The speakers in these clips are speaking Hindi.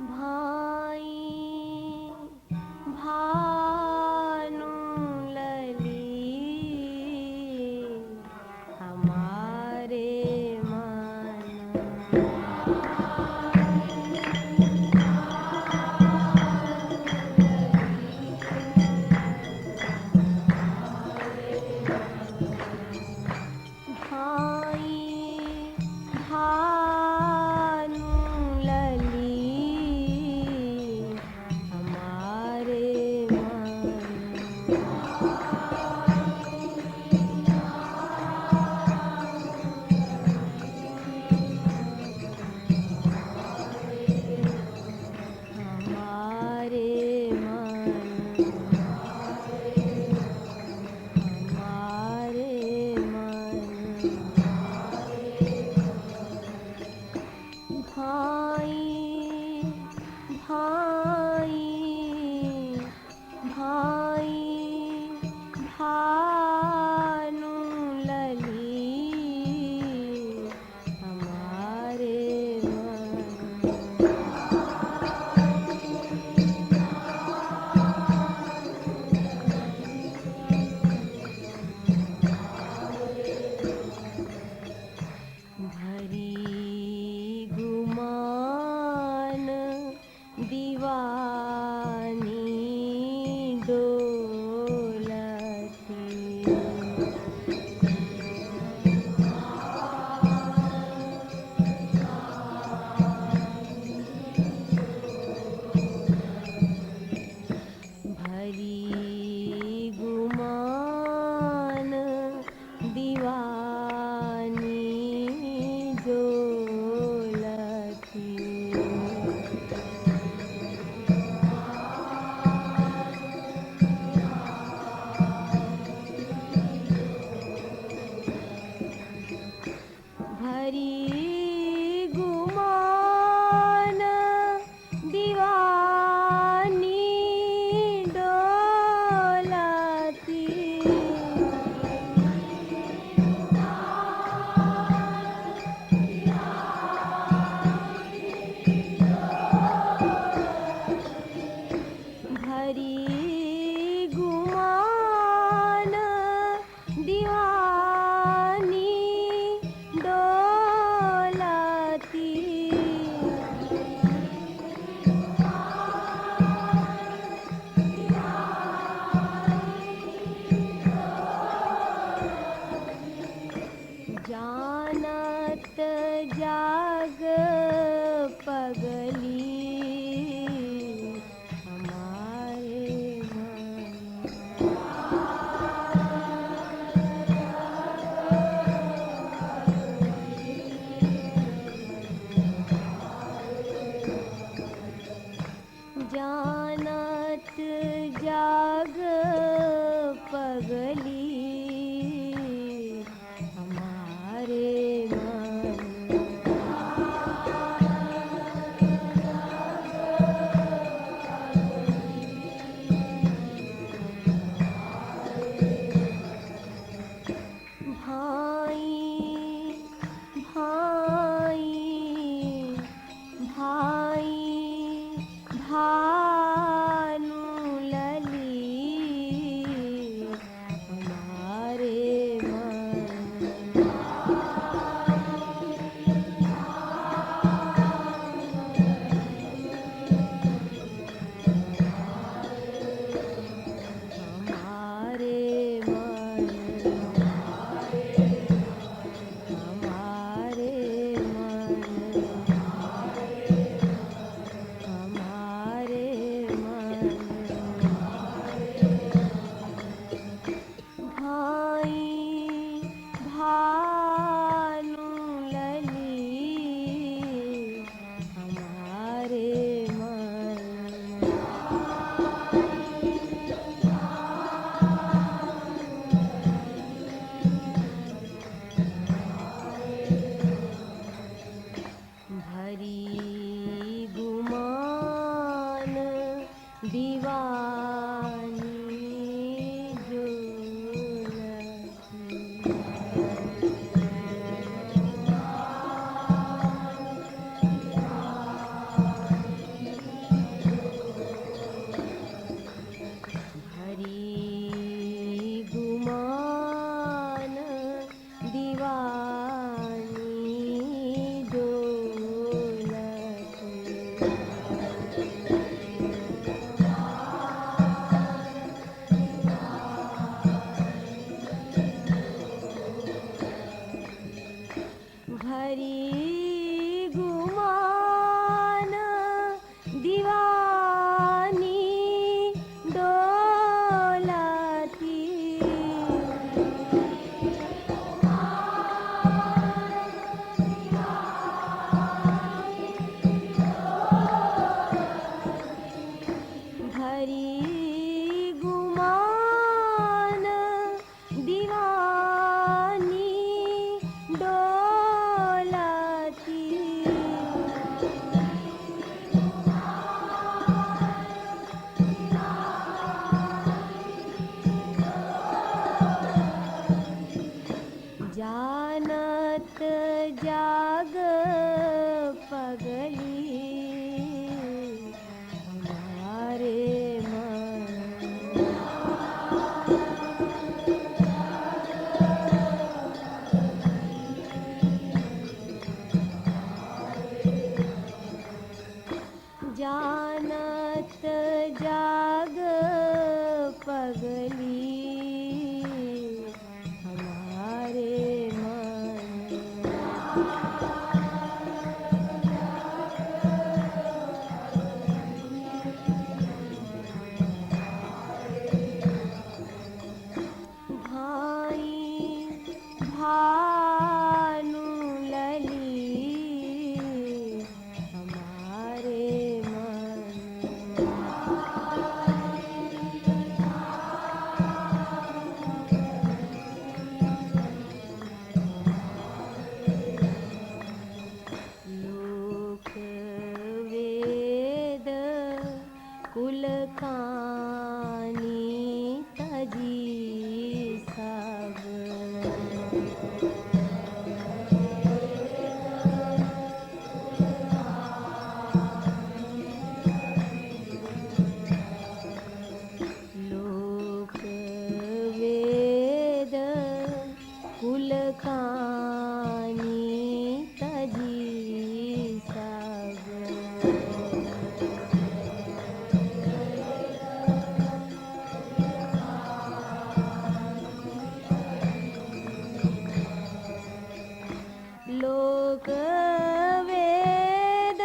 भाई भानु लली हमारे मन। भाई भानु लली जानत जाग पगली हमारे मन। भाई भानु लली हमारे मन। लोक वेद कुल कानी तजी सब। लोक वेद कुल कानी तजी सब। लोक वेद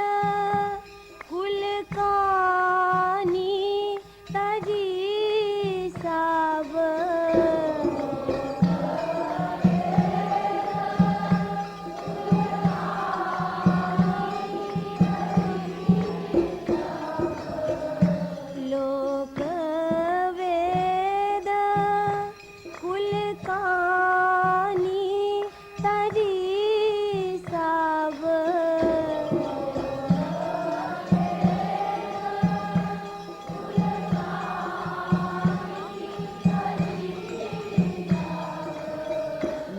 कुल कानी तजी सब। लोक वेद कुल कानी तजी सब।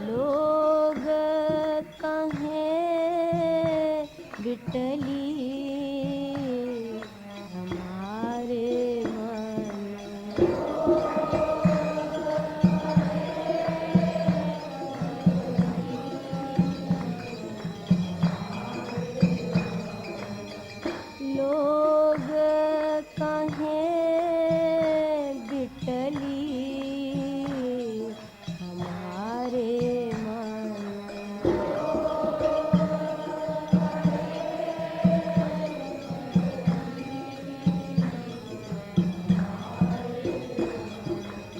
लोग कहें बिटली हमारे मन। लोग कहें बिटली हमारे मन।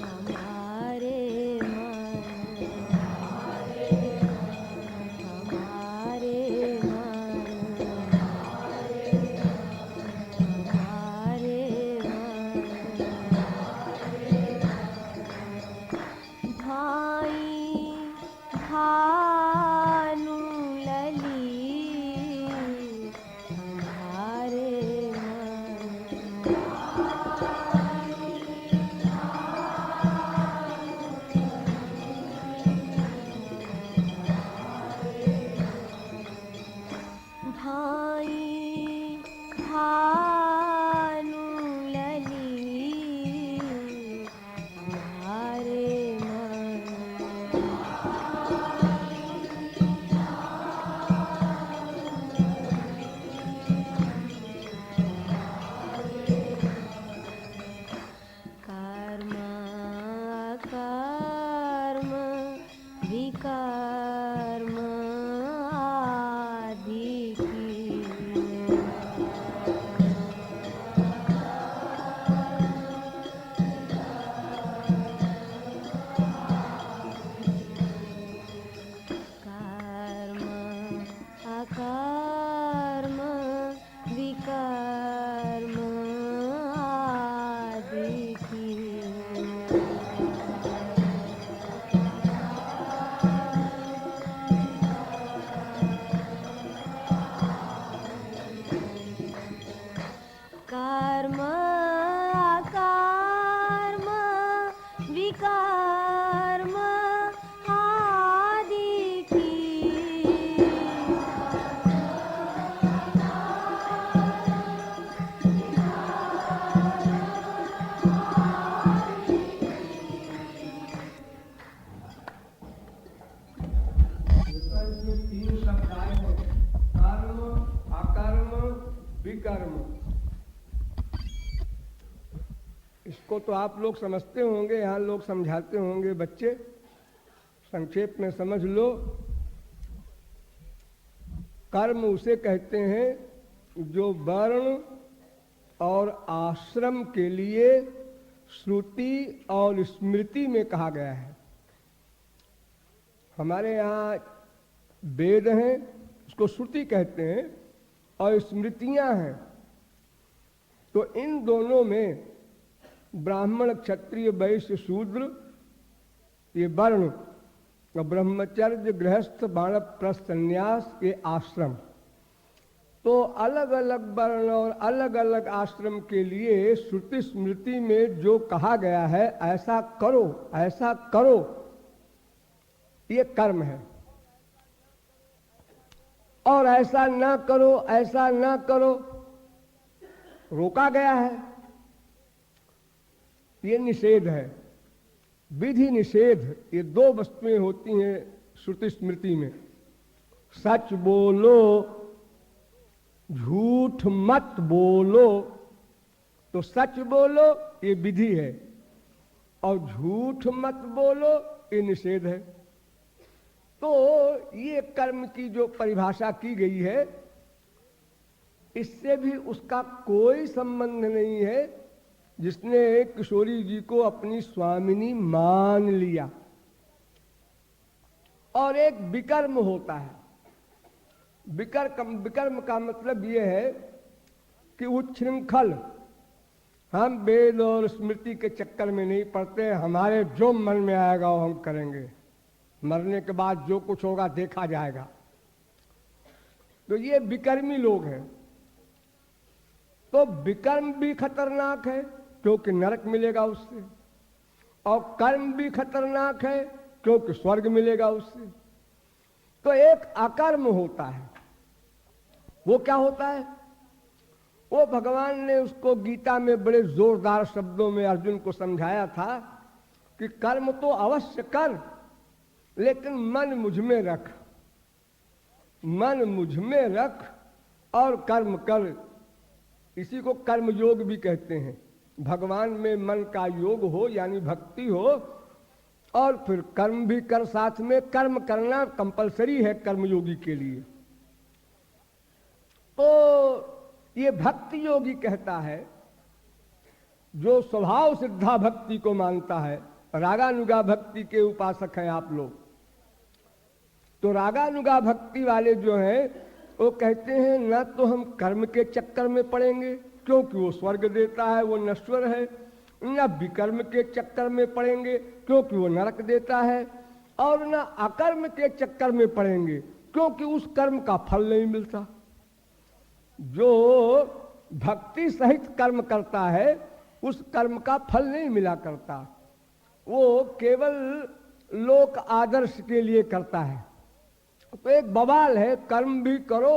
हमारे मन। हमारे मन। हमारे मन। भाई भानु लली हमारे मन। भाई भानु लली हमारे मन। कर्म कर्म विकर्म आदि की। कर्म अकर्म विकर्म आदि की। कर्म अकर्म विकर्म आदि की। तीन शब्द आए हैं, कर्म अकर्म विकर्म। इसको तो आप लोग समझते होंगे, यहाँ लोग समझाते होंगे बच्चे, संक्षेप में समझ लो। कर्म उसे कहते हैं जो वर्ण और आश्रम के लिए श्रुति और स्मृति में कहा गया है। हमारे यहाँ वेद हैं, उसको श्रुति कहते हैं, और स्मृतियां हैं। तो इन दोनों में ब्राह्मण, क्षत्रिय, वैश्य, शूद्र, ये वर्ण, ब्रह्मचर्य, गृहस्थ, वानप्रस्थ, संन्यास, ये आश्रम। तो अलग अलग वर्ण और अलग अलग आश्रम के लिए श्रुति स्मृति में जो कहा गया है ऐसा करो, ऐसा करो, ये कर्म है। और ऐसा ना करो, ऐसा ना करो, रोका गया है, ये निषेध है। विधि निषेध, ये दो वस्तुएं होती हैं श्रुति स्मृति में। सच बोलो, झूठ मत बोलो। तो सच बोलो ये विधि है, और झूठ मत बोलो ये निषेध है। तो ये कर्म की जो परिभाषा की गई है, इससे भी उसका कोई संबंध नहीं है जिसने किशोरी जी को अपनी स्वामिनी मान लिया। और एक विकर्म होता है। विकर्म का मतलब यह है कि उच्छृंखल, हम वेद और स्मृति के चक्कर में नहीं पड़ते, हमारे जो मन में आएगा वो हम करेंगे, मरने के बाद जो कुछ होगा देखा जाएगा। तो ये विकर्मी लोग हैं। तो विकर्म भी खतरनाक है क्योंकि नरक मिलेगा उससे, और कर्म भी खतरनाक है क्योंकि स्वर्ग मिलेगा उससे। तो एक अकर्म होता है, वो क्या होता है? वो भगवान ने उसको गीता में बड़े जोरदार शब्दों में अर्जुन को समझाया था कि कर्म तो अवश्य कर, लेकिन मन मुझ में रख, मन मुझ में रख और कर्म कर। इसी को कर्म योग भी कहते हैं। भगवान में मन का योग हो यानी भक्ति हो, और फिर कर्म भी कर साथ में। कर्म करना कंपलसरी है कर्मयोगी के लिए। तो ये भक्ति योगी कहता है, जो स्वभाव सिद्धा भक्ति को मानता है। रागानुगा भक्ति के उपासक हैं आप लोग। तो रागानुगा भक्ति वाले जो हैं वो कहते हैं न तो हम कर्म के चक्कर में पड़ेंगे क्योंकि वो स्वर्ग देता है, वो नश्वर है, न विकर्म के चक्कर में पड़ेंगे क्योंकि वो नरक देता है, और न अकर्म के चक्कर में पड़ेंगे क्योंकि उस कर्म का फल नहीं मिलता। जो भक्ति सहित कर्म करता है उस कर्म का फल नहीं मिला करता, वो केवल लोक आदर्श के लिए करता है। तो एक बवाल है, कर्म भी करो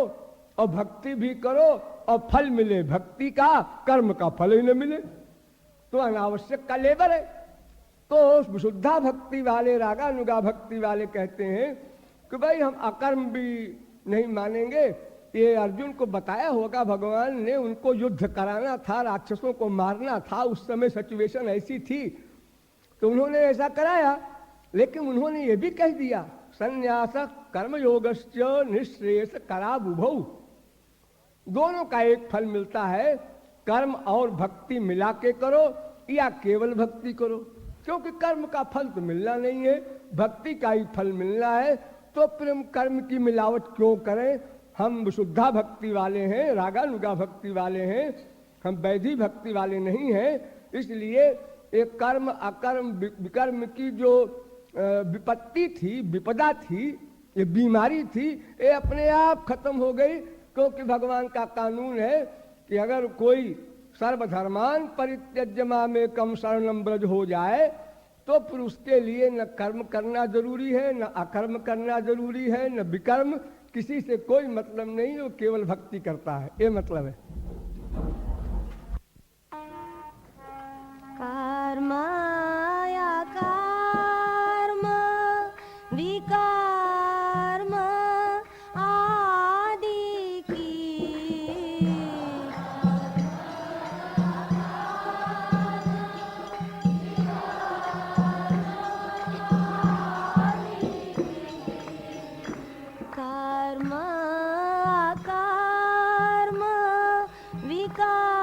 और भक्ति भी करो और फल मिले भक्ति का, कर्म का फल ही न मिले, तो अनावश्यक का लेबर है। तो शुद्धा भक्ति वाले, रागानुगा भक्ति वाले कहते हैं कि भाई हम अकर्म भी नहीं मानेंगे। ये अर्जुन को बताया होगा भगवान ने, उनको युद्ध कराना था, राक्षसों को मारना था, उस समय सिचुएशन ऐसी थी तो उन्होंने ऐसा कराया। लेकिन उन्होंने ये भी कह दिया, संन्यास कर्मयोगश्च निःश्रेयस कराबुभौ। दोनों का एक फल मिलता है, कर्म और भक्ति मिला के करो या केवल भक्ति करो, क्योंकि कर्म का फल तो मिलना नहीं है, भक्ति का ही फल मिलना है। तो फिर हम कर्म की मिलावट क्यों करें? हम शुद्धा भक्ति वाले हैं, रागानुगा भक्ति वाले हैं, हम वैधि भक्ति वाले नहीं हैं। इसलिए एक कर्म अकर्म विकर्म की जो विपत्ति थी, विपदा थी, ये बीमारी थी, ये अपने आप खत्म हो गई। क्योंकि भगवान का कानून है कि अगर कोई सर्वधर्मान परित्यज्य मामेकं शरणं व्रज हो जाए तो फिर उसके लिए न कर्म करना जरूरी है, न अकर्म करना जरूरी है, न विकर्म, किसी से कोई मतलब नहीं, वो केवल भक्ति करता है, ये मतलब है। कर्माया कर्म विकर्म आदि की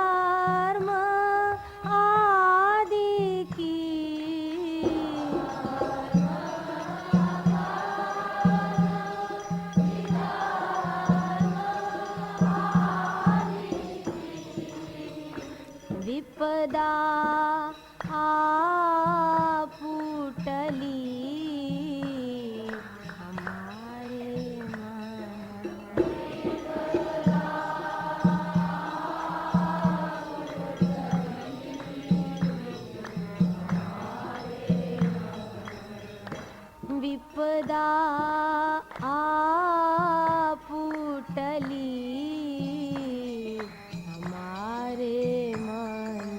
कर्म आदि की विपदा फूटली हमारे मन विपदा फूटली हमारे मन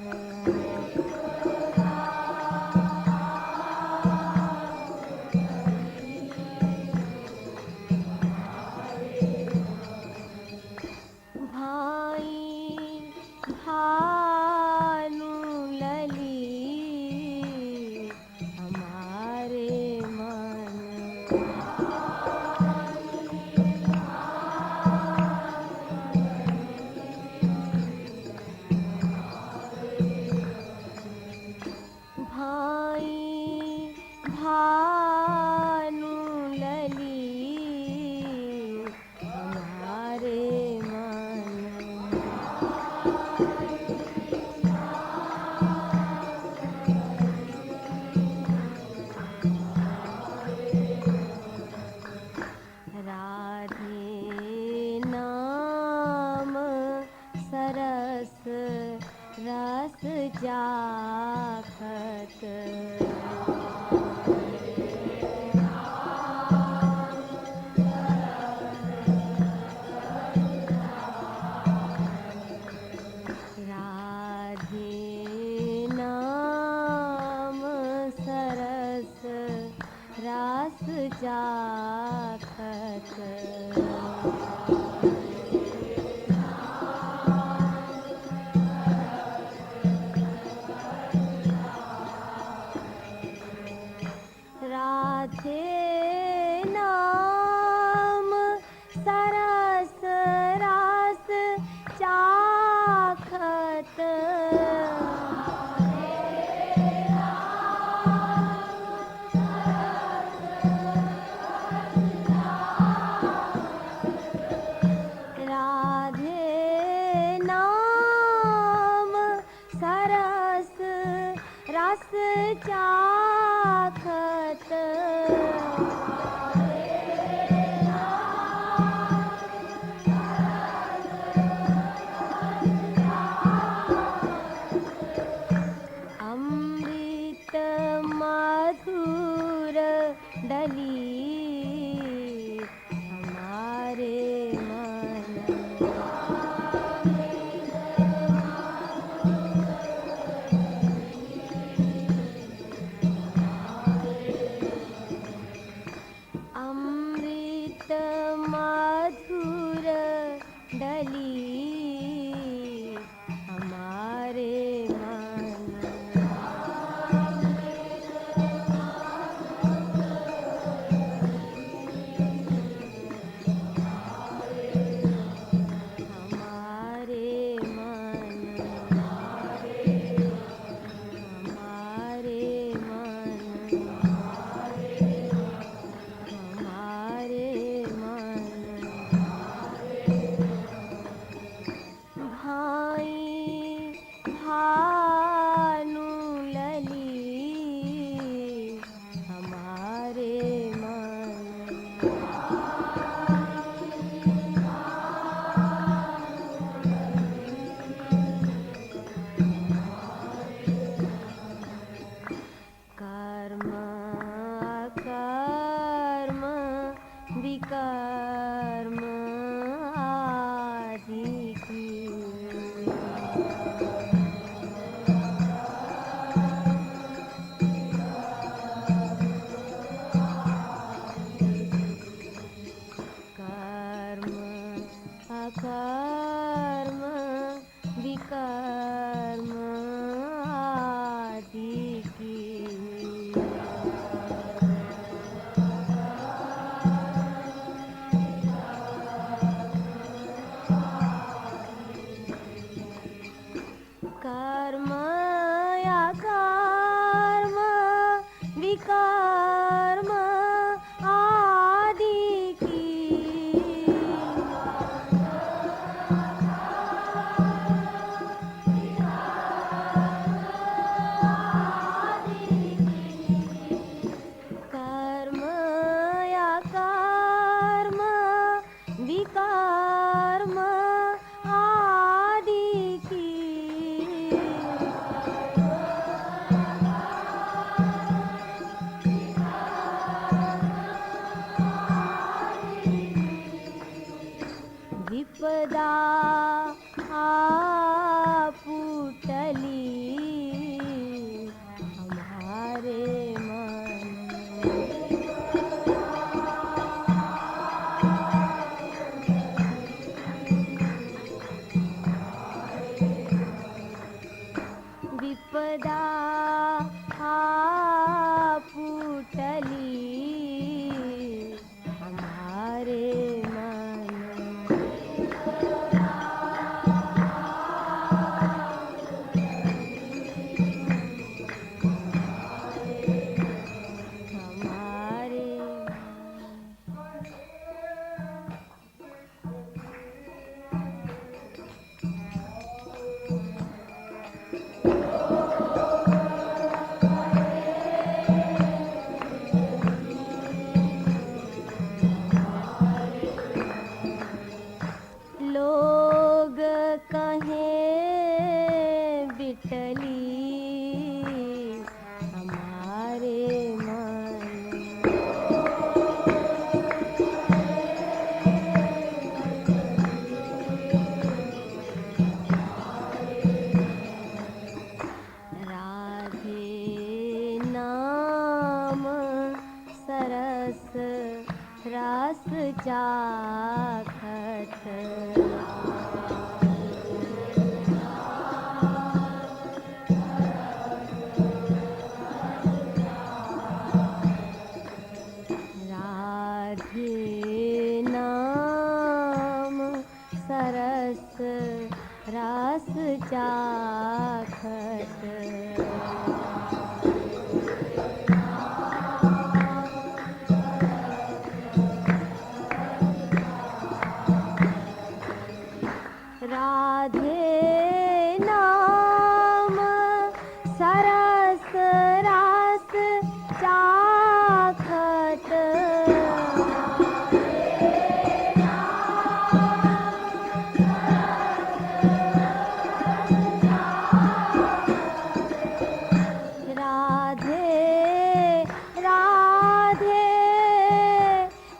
भाई भानु लली हमारे मन भाई भानु लली हमारे मन राधे नाम सरस रस जाखत राधे नाम सरस रस जाखत राधे नाम सरस रस चाखत राधे नाम सरस रस चाखत अमृत मधुर डली हमारे मन अमृत मधुर डली हमारे मन हमारे मन हमारे मन हमारे मन भाई भानु लली हमारे मन कर्म कर्म विकर्म आदि की कर्म अकर्म विकर्म आदि की कर्म या कर्म विकर्म आदि की कर्म या कर्म विकर्म आदि की विपदा पुटली हमारे मन विपदा पुटली हमारे मन हमारे लोग कहें बिटली हमारे मन राधे नाम सरस रस चाखत राधे नाम सरस रस चाखत राधे नाम सरस रस चाखत राधे राधे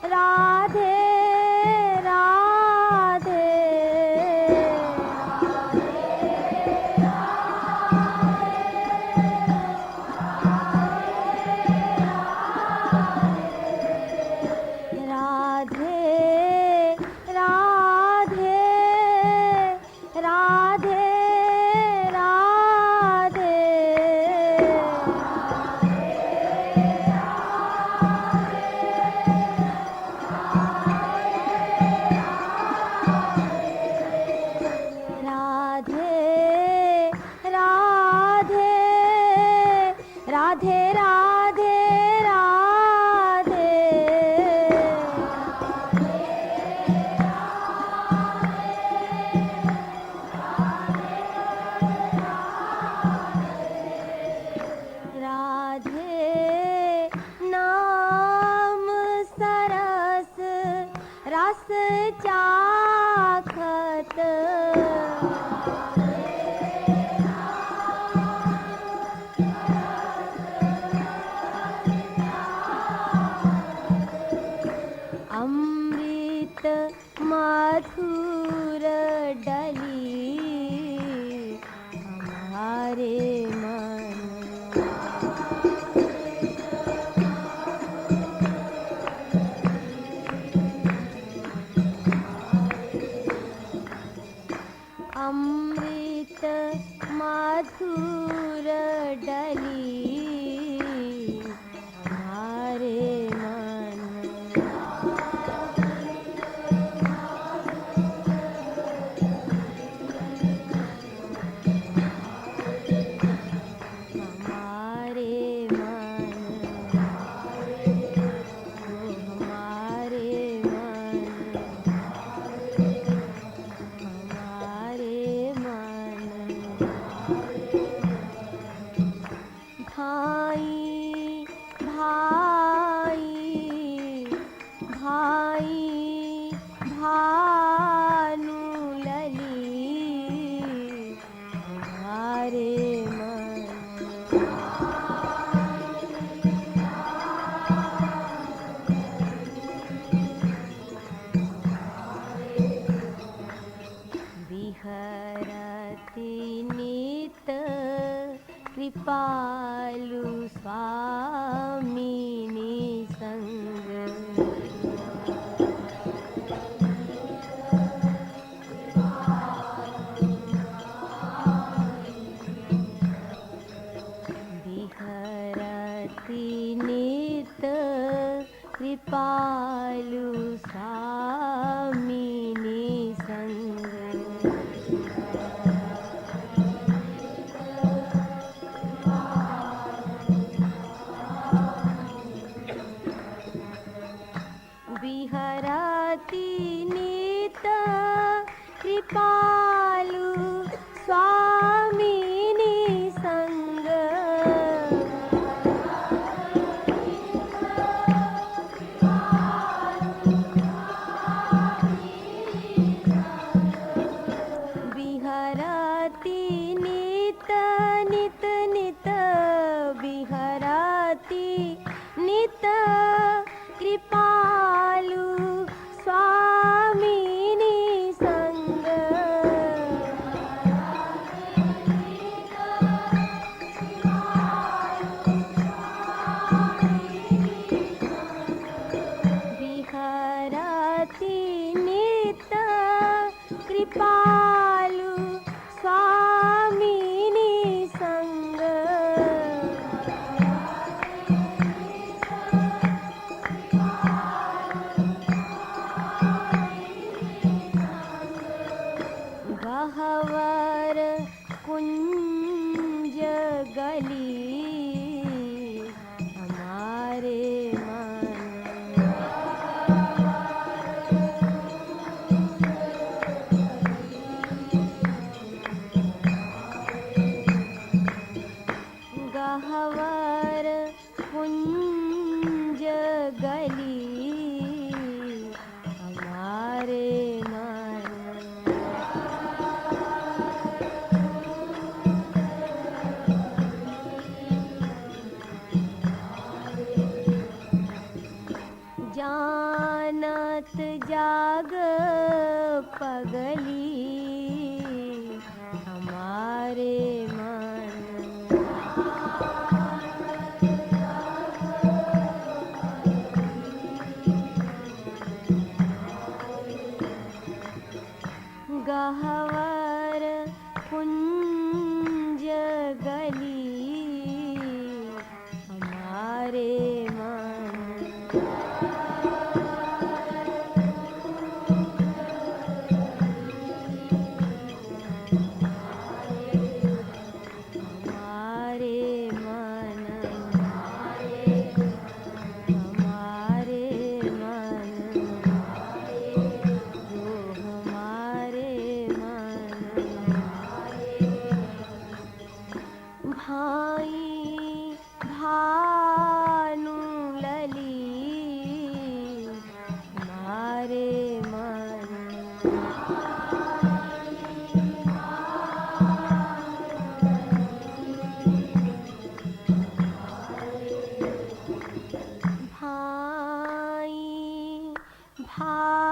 राधे राधे राधे राधे राधे राधे राधे राधे राधे राधे राधे राधे नाम सरस रस चाखत अमृत मधुर डली हमारे मन अमृत मधुर डली हमारे मन कृपालु स्वामिनी संग विहरति नित कृपालु स्वामिनी संग विहरति नित कृपालु स्वामिनी संग विहरति नित नित नित विहरति नित कृपालु स्वामिनी संग विहरति नित कृपालु स्वामिनी संग गहवर कुंज गली हमारे मन गहवर कुंज गली हमारे मन जानत जाग पगली हमारे मन गहवर कुंज गली हमारे मन हमारे मन हमारे मन जो हमारे मन भाई भानु लली हमारे मन भाई भानु